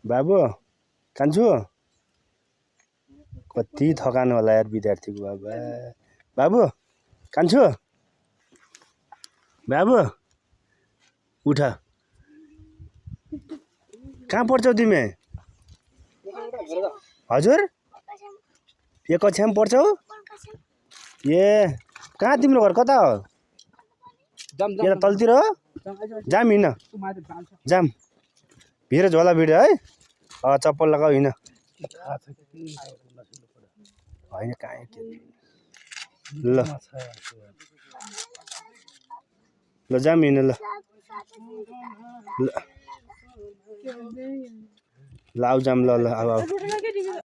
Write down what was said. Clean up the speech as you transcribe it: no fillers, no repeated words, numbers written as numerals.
बाबु कान्छु कति थकान होला यार विद्यार्थीको बाबा बाबु कान्छु बाबु उठ कहाँ पढ्छौ तिमी हजुर यो कक्षामा पढ्छौ ए कहाँ तिम्रो घर कता हो यहाँ तलतिर हो जाम हिँड जाम भित्र झोला भिड है चप्पल लगाऊ हिँड होइन कहाँ ल ल जाम हिँड ल आऊ जाम ल अब